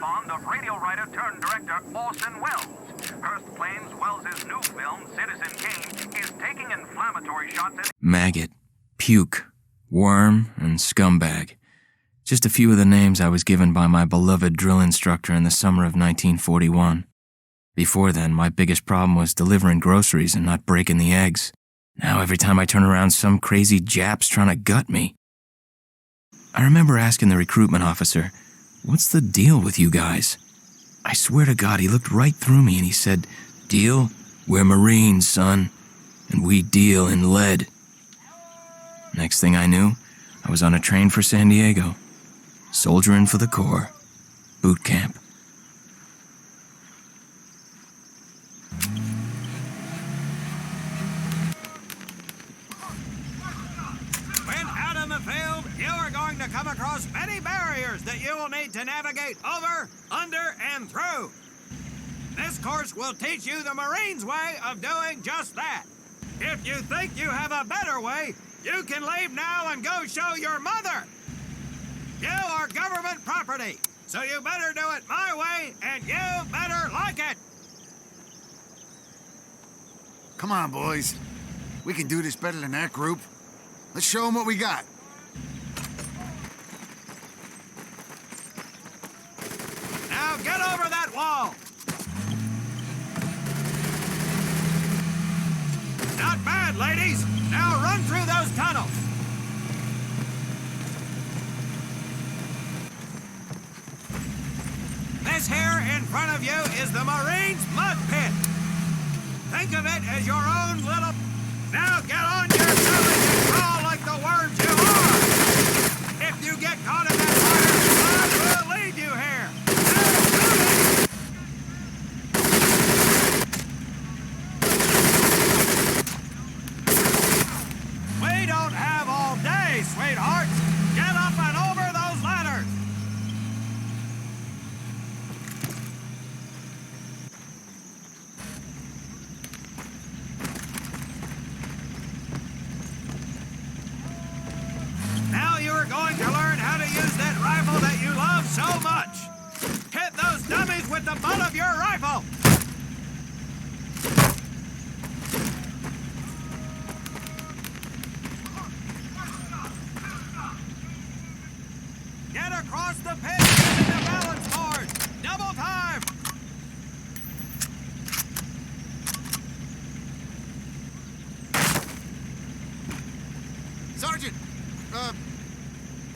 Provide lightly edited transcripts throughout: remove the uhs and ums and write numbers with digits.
spawned of radio writer turned director Orson Welles. Hearst claims Welles' new film, Citizen Kane, is taking inflammatory shots at Maggot, puke, worm, and scumbag. Just a few of the names I was given by my beloved drill instructor in the summer of 1941. Before then, my biggest problem was delivering groceries and not breaking the eggs. Now every time I turn around, some crazy Jap's trying to gut me. I remember asking the recruitment officer, "What's the deal with you guys?" I swear to God, he looked right through me and he said, "Deal? We're Marines, son, and we deal in lead." Next thing I knew, I was on a train for San Diego, soldiering for the Corps, boot camp. When out in the field, you are going to come across many barriers that you will need to navigate over, under, and through. This course will teach you the Marines' way of doing just that. If you think you have a better way, you can leave now and go show your mother. You are government property, so you better do it my way, and you better like it. Come on, boys. We can do this better than that group. Let's show them what we got. Now get over that wall. Not bad, ladies. Now run through those tunnels. This here in front of you is the Marines' mud pit. Think of it as your own little... Now get on your bellies and crawl like the worms you are. If you get caught in that fire, I will leave you here. We don't have all day, sweethearts. Get up and over those ladders. Now you are going to learn how to use that rifle that you love so much. Hit those dummies with the butt of your rifle. Get across the pit using the balance board. Double time. Sergeant!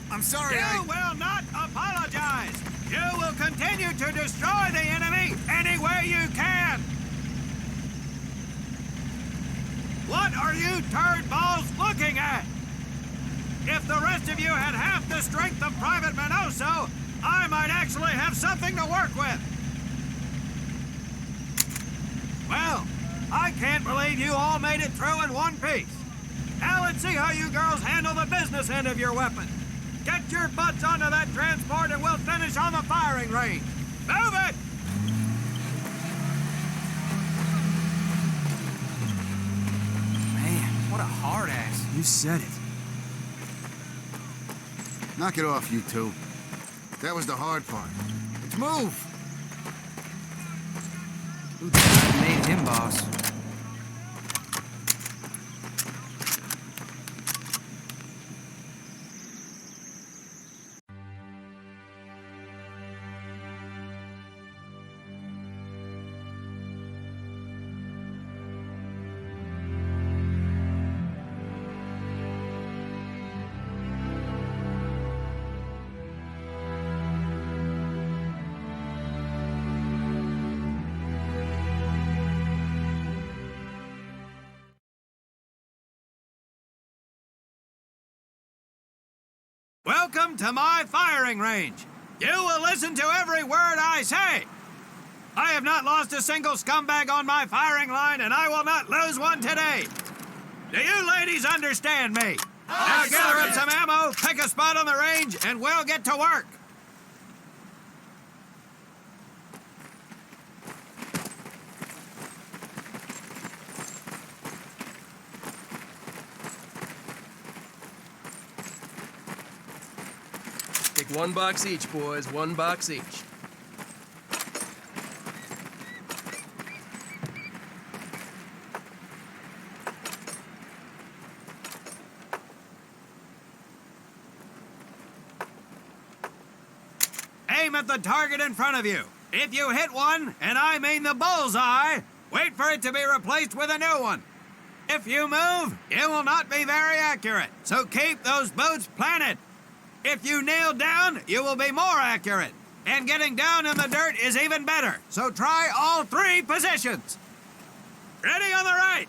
I'm sorry, You will not apologize. You will continue to destroy the enemy any way you can. What are you turd balls looking at? If the rest of you had half the strength of Private Minoso, I might actually have something to work with. Well, I can't believe you all made it through in one piece. Now let's see how you girls handle the business end of your weapon. Get your butts onto that transport and we'll finish on the firing range. Move it! Man, what a hard ass. You said it. Knock it off, you two. That was the hard part. Let's move! Who made him boss? Welcome to my firing range. You will listen to every word I say. I have not lost a single scumbag on my firing line, and I will not lose one today. Do you ladies understand me? Now gather up some ammo, pick a spot on the range, and we'll get to work. Take 1 box each, boys. 1 box each. at the target in front of you. If you hit one, and I mean the bullseye, wait for it to be replaced with a new one. If you move, it will not be very accurate, so keep those boots planted. If you kneel down, you will be more accurate. And getting down in the dirt is even better, so try all 3 positions. Ready on the right.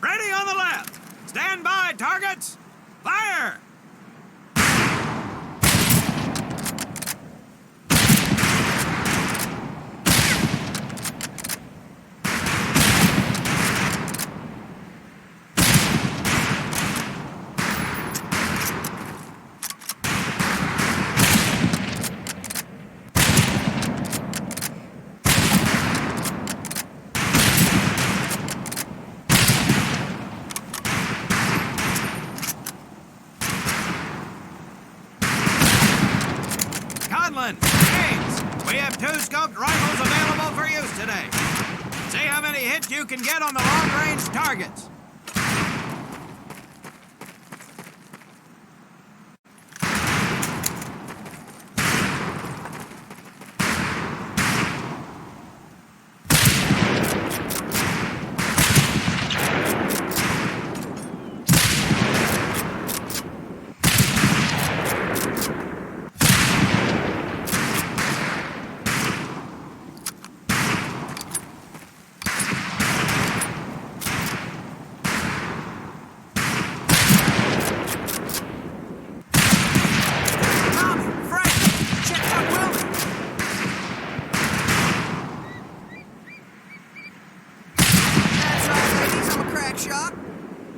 Ready on the left. Stand by, targets. Fire! James, we have 2 scoped rifles available for use today. See how many hits you can get on the long-range targets.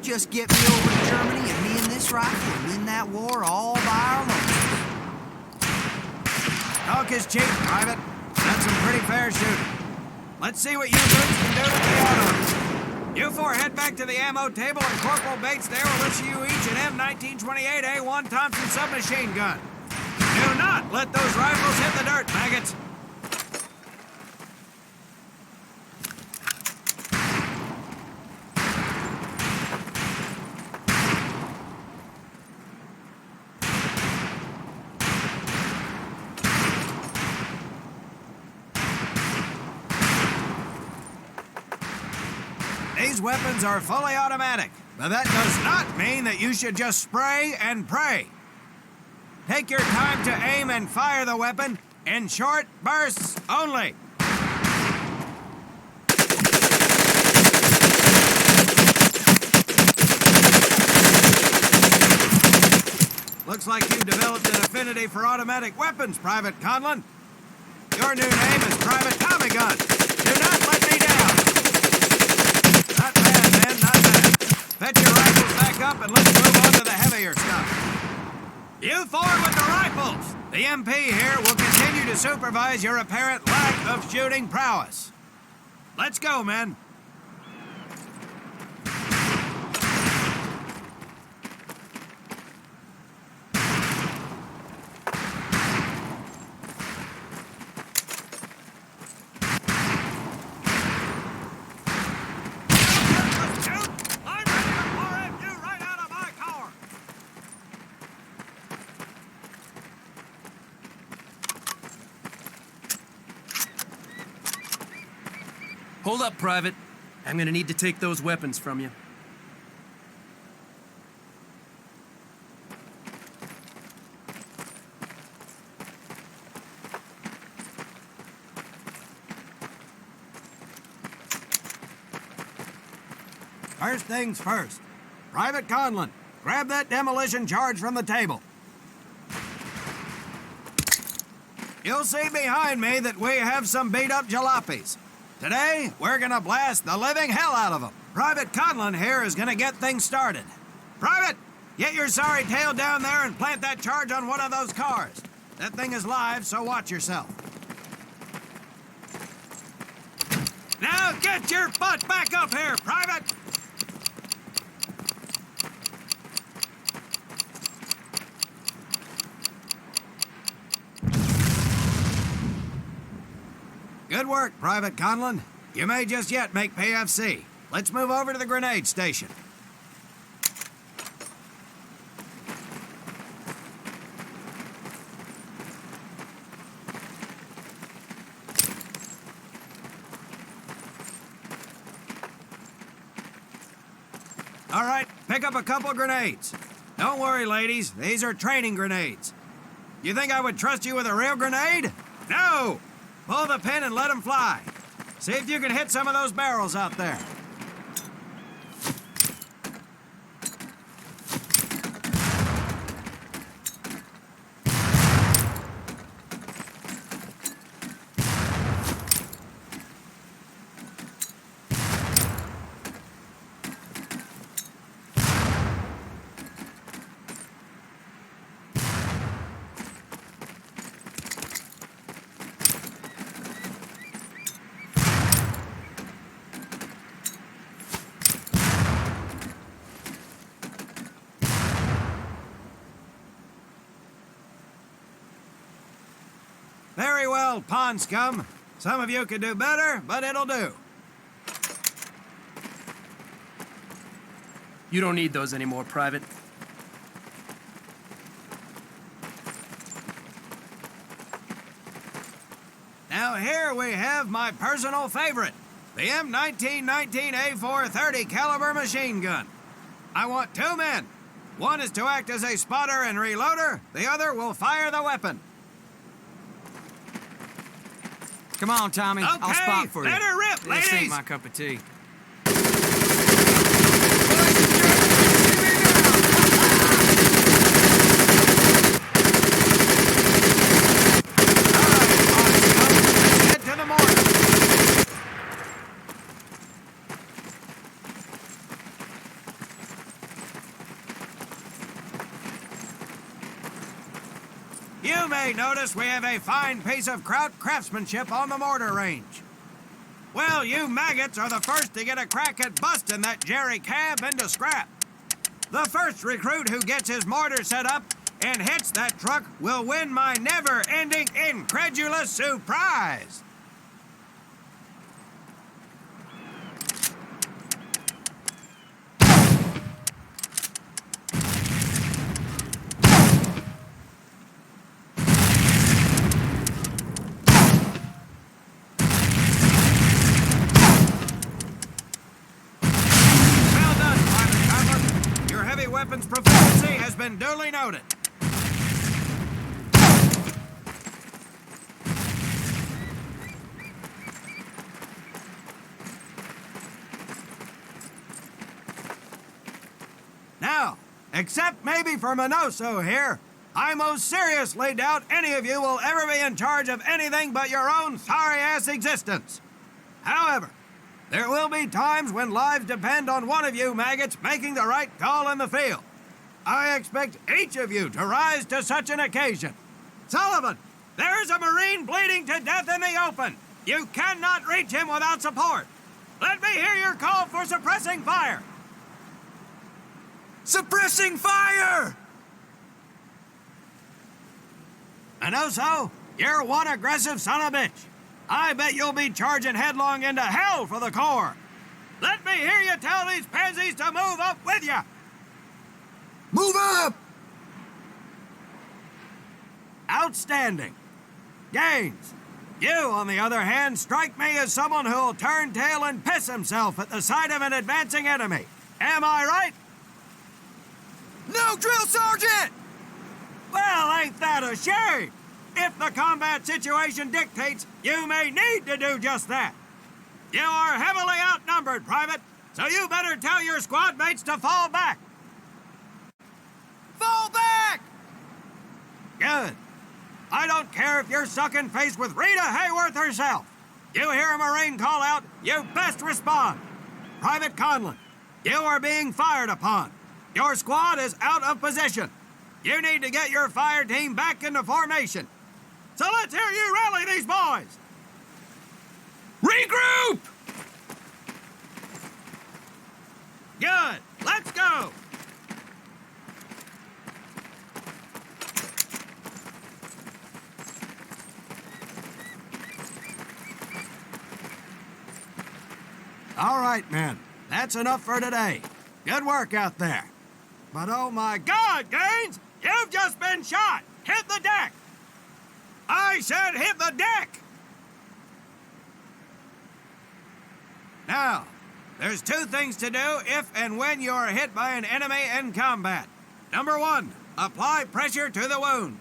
Just get me over to Germany and me and this rifle will win that war all by our lonesome. Talk is cheap, Private. That's some pretty fair shooting. Let's see what you boots can do with the autos. You 4 head back to the ammo table and Corporal Bates there will issue you each an M1928A1 Thompson submachine gun. Do not let those rifles hit the dirt, maggots. These weapons are fully automatic, but that does not mean that you should just spray and pray. Take your time to aim and fire the weapon in short bursts only. Looks like you've developed an affinity for automatic weapons, Private Conlon. Your new name is Private Tommy Gun. Do not let me down. Not bad, man, not bad. Fetch your rifles back up and let's move on to the heavier stuff. You forward with the rifles. The MP here will continue to supervise your apparent lack of shooting prowess. Let's go, men. Hold up, Private. I'm gonna need to take those weapons from you. First things first. Private Conlon, grab that demolition charge from the table. You'll see behind me that we have some beat-up jalopies. Today, we're gonna blast the living hell out of them. Private Conlon here is gonna get things started. Private, get your sorry tail down there and plant that charge on one of those cars. That thing is live, so watch yourself. Now get your butt back up here, Private! Good work, Private Conlon. You may just yet make PFC. Let's move over to the grenade station. All right, pick up a couple grenades. Don't worry, ladies. These are training grenades. You think I would trust you with a real grenade? No! Pull the pin and let them fly. See if you can hit some of those barrels out there. Very well, pond scum. Some of you could do better, but it'll do. You don't need those anymore, Private. Now here we have my personal favorite, the M1919A430 caliber machine gun. I want 2 men. One is to act as a spotter and reloader. The other will fire the weapon. Come on, Tommy. Okay, I'll spot for you. let her rip, This ain't ladies. my cup of tea. Head to the mortar. You may notice we have a fine piece of Kraut craftsmanship on the mortar range. Well, you maggots are the first to get a crack at busting that Jerry cab into scrap. The first recruit who gets his mortar set up and hits that truck will win my never-ending incredulous surprise. Well done, Private Conlon. Your heavy weapons proficiency has been duly noted. Now, except maybe for Minoso here, I most seriously doubt any of you will ever be in charge of anything but your own sorry-ass existence. However, there will be times when lives depend on one of you maggots making the right call in the field. I expect each of you to rise to such an occasion. Sullivan, there's a Marine bleeding to death in the open. You cannot reach him without support. Let me hear your call for suppressing fire. Suppressing fire! Minoso, you're one aggressive son of a bitch. I bet you'll be charging headlong into hell for the Corps. Let me hear you tell these pansies to move up with you. Move up! Outstanding. Gaines, you, on the other hand, strike me as someone who'll turn tail and piss himself at the sight of an advancing enemy. Am I right? No, drill sergeant! Well, ain't that a shame? If the combat situation dictates, you may need to do just that. You are heavily outnumbered, Private, so you better tell your squad mates to fall back. Fall back! Good. I don't care if you're sucking face with Rita Hayworth herself. You hear a Marine call out, you best respond. Private Conlon, you are being fired upon. Your squad is out of position. You need to get your fire team back into formation. So let's hear you rally these boys. Regroup! Good. Let's go. All right, men. That's enough for today. Good work out there. But oh my God, Gaines! You've just been shot! Hit the deck! I said hit the deck! Now, There's two things to do if and when you are hit by an enemy in combat. Number one, apply pressure to the wound.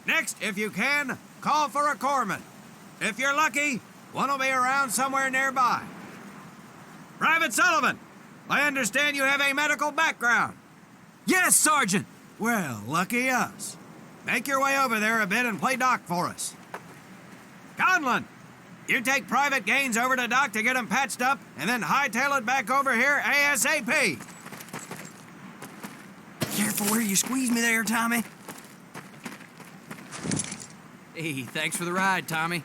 Next, if you can, call for a corpsman. If you're lucky, one will be around somewhere nearby. Private Sullivan, I understand you have a medical background. Yes, Sergeant. Well, lucky us. Make your way over there a bit and play doc for us. Conlon, you take Private Gaines over to Doc to get him patched up, and then hightail it back over here ASAP. Careful where you squeeze me there, Tommy. Hey, thanks for the ride, Tommy.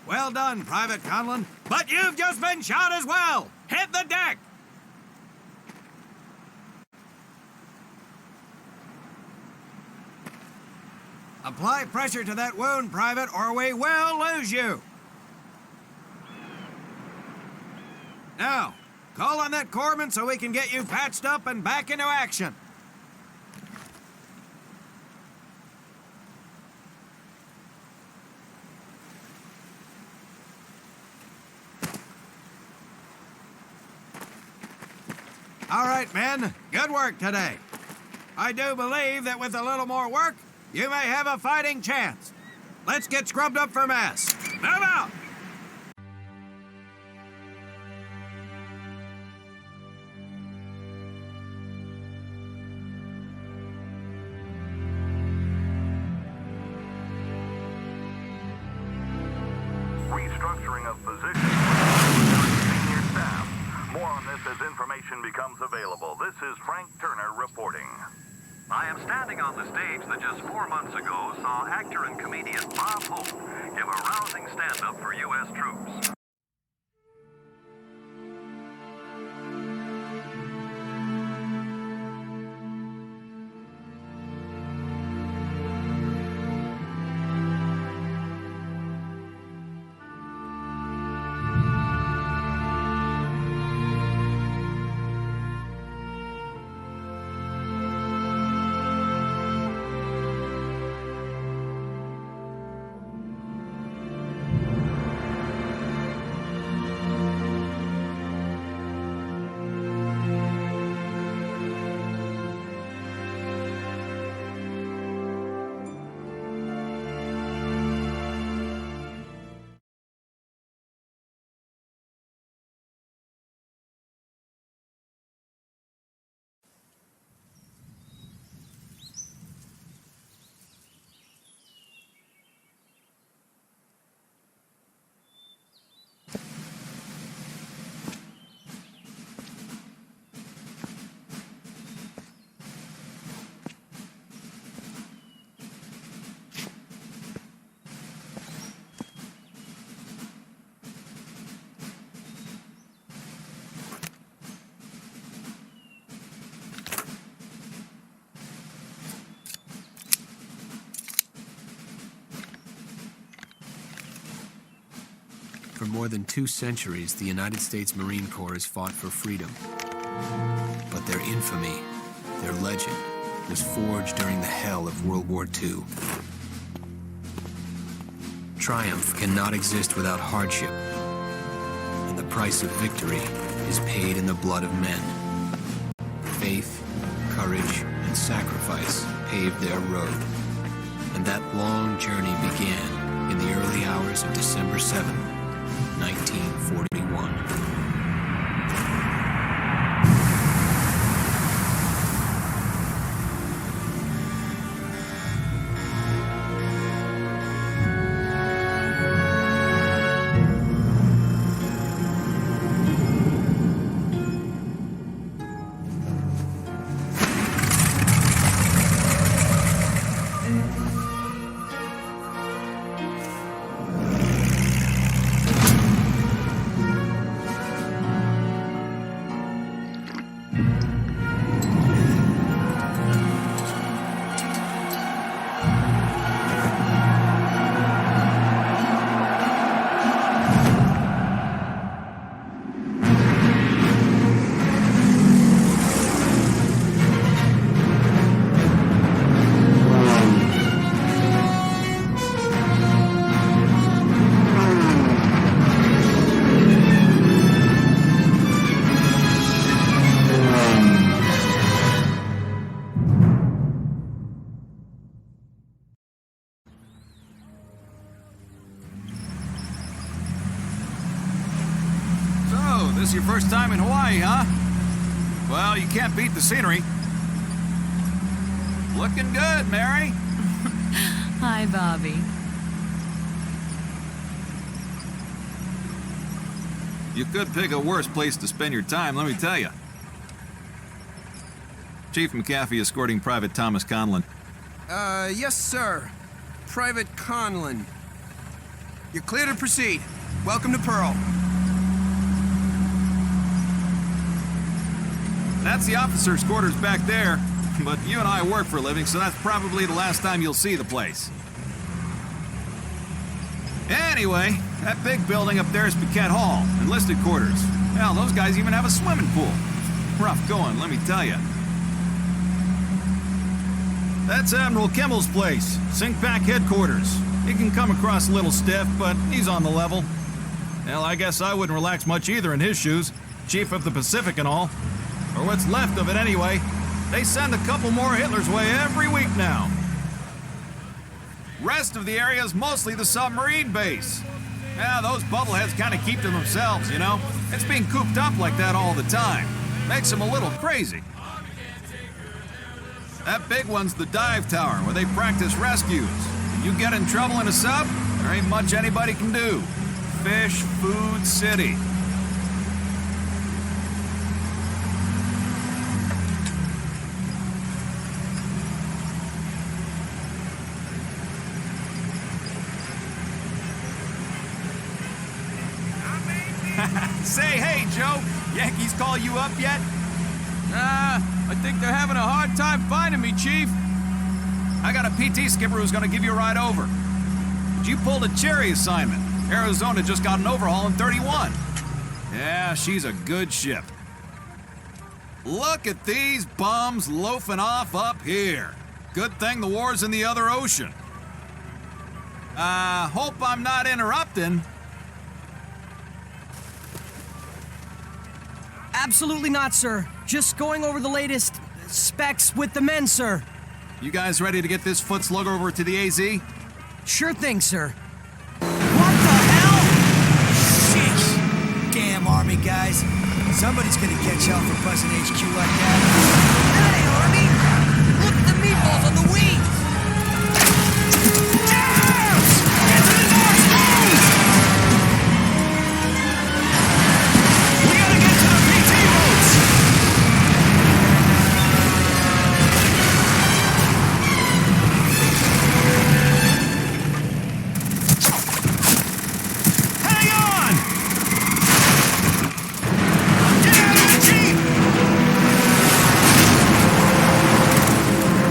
Well done, Private Conlon. But you've just been shot as well. Hit the deck. Apply pressure to that wound, Private, or we will lose you. Now, call on that corpsman so we can get you patched up and back into action. All right, men. Good work today. I do believe that with a little more work, you may have a fighting chance. Let's get scrubbed up for mess. Move out! Restructuring of positions. Senior staff. More on this as information becomes available. This is Frank Turner reporting. I am standing on the stage that just 4 months ago saw actor and comedian Bob Hope give a rousing stand-up for U.S. troops. For more than 2 centuries, the United States Marine Corps has fought for freedom. But their infamy, their legend, was forged during the hell of World War II. Triumph cannot exist without hardship, and the price of victory is paid in the blood of men. Faith, courage, and sacrifice paved their road, and that long journey began in the early hours of December 7th, 1941. this your first time in Hawaii, huh? Well, you can't beat the scenery. Looking good, Mary. Hi, Bobby. You could pick a worse place to spend your time, let me tell you. Chief McAfee escorting Private Thomas Conlon. Yes, sir. Private Conlon. You're clear to proceed. Welcome to Pearl. That's the officers' quarters back there, but you and I work for a living, so that's probably the last time you'll see the place. Anyway, that big building up there is Paquette Hall, enlisted quarters. Hell, those guys even have a swimming pool. Rough going, let me tell you. That's Admiral Kimmel's place, Sinkback headquarters. He can come across a little stiff, but he's on the level. Hell, I guess I wouldn't relax much either in his shoes, Chief of the Pacific and all. Or what's left of it anyway. They send a couple more Hitler's way every week now. Rest of the area is mostly the submarine base. Yeah, those bubbleheads kind of keep to themselves, you know? It's being cooped up like that all the time. Makes them a little crazy. That big one's the dive tower, where they practice rescues. You get in trouble in a sub, there ain't much anybody can do. Fish Food City. Say, hey, Joe, Yankees call you up yet? I think they're having a hard time finding me, Chief. I got a PT skipper who's gonna give you a ride over. But you pulled a cherry assignment. Arizona just got an overhaul in 31. Yeah, she's a good ship. Look at these bums loafing off up here. Good thing the war's in the other ocean. Hope I'm not interrupting. Absolutely not, sir. Just going over the latest specs with the men, sir. You guys ready to get this foot slug over to the AZ? Sure thing, sir. What the hell? Sheesh. Damn Army guys. Somebody's gonna catch hell for buzzing HQ like that. Hey, Army! Look at the meatballs on the wings! Down! Into the North Pole! We gotta get to the PT boats! Hang on! Get out of the jeep!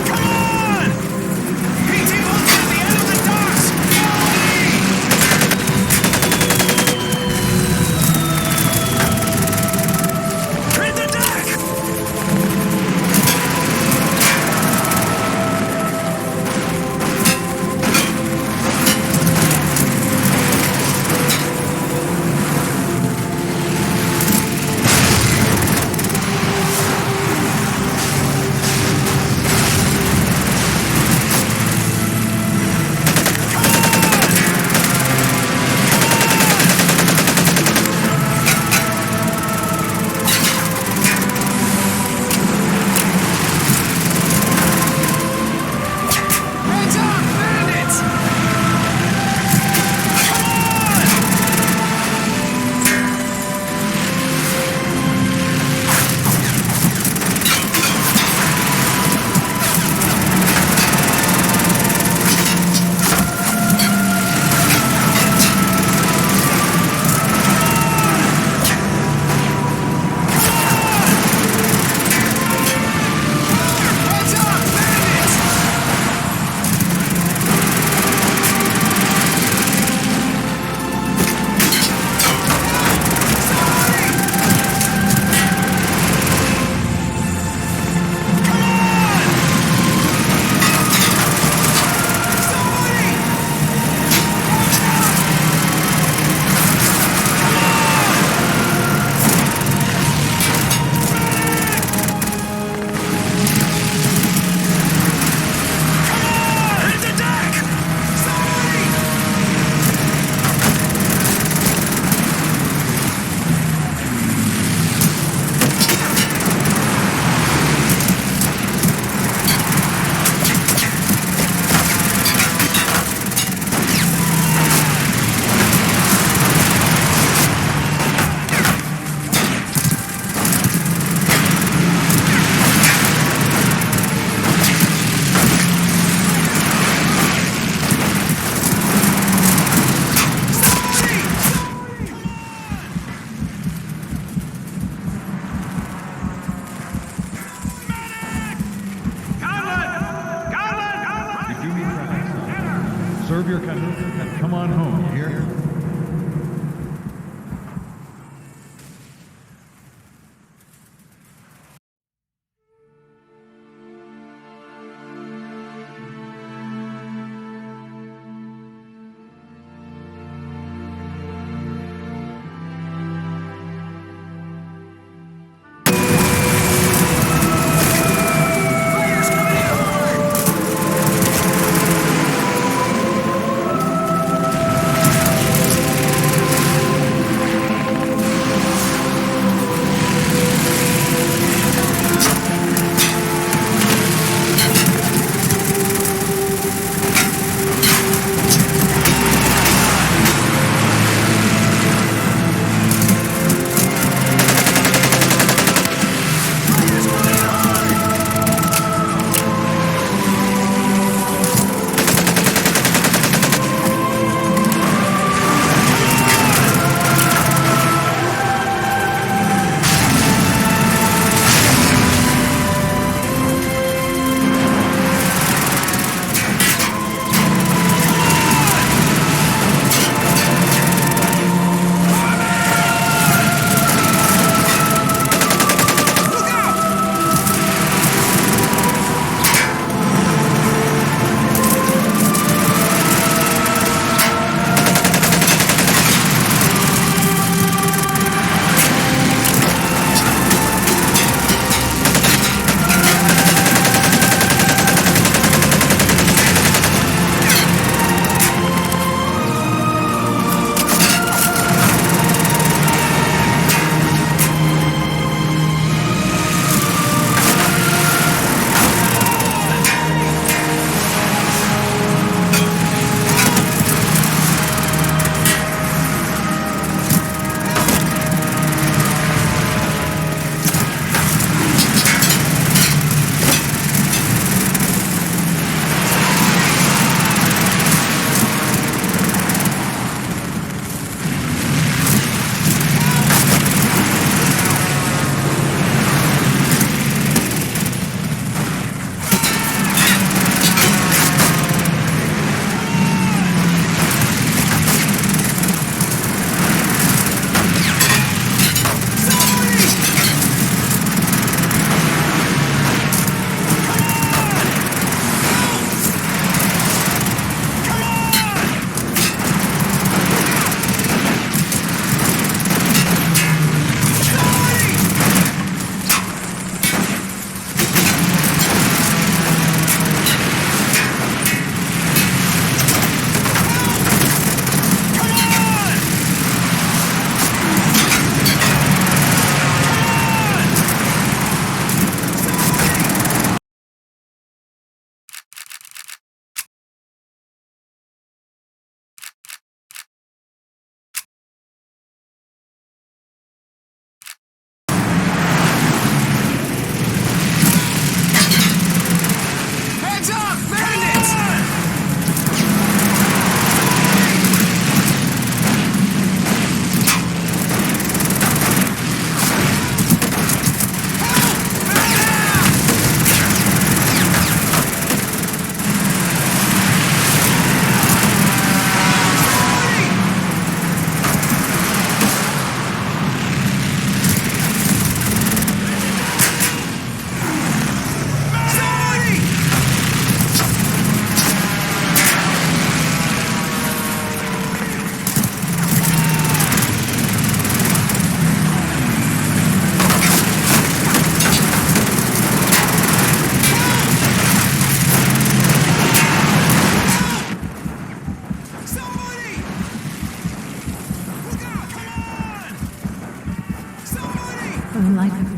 Come on! Like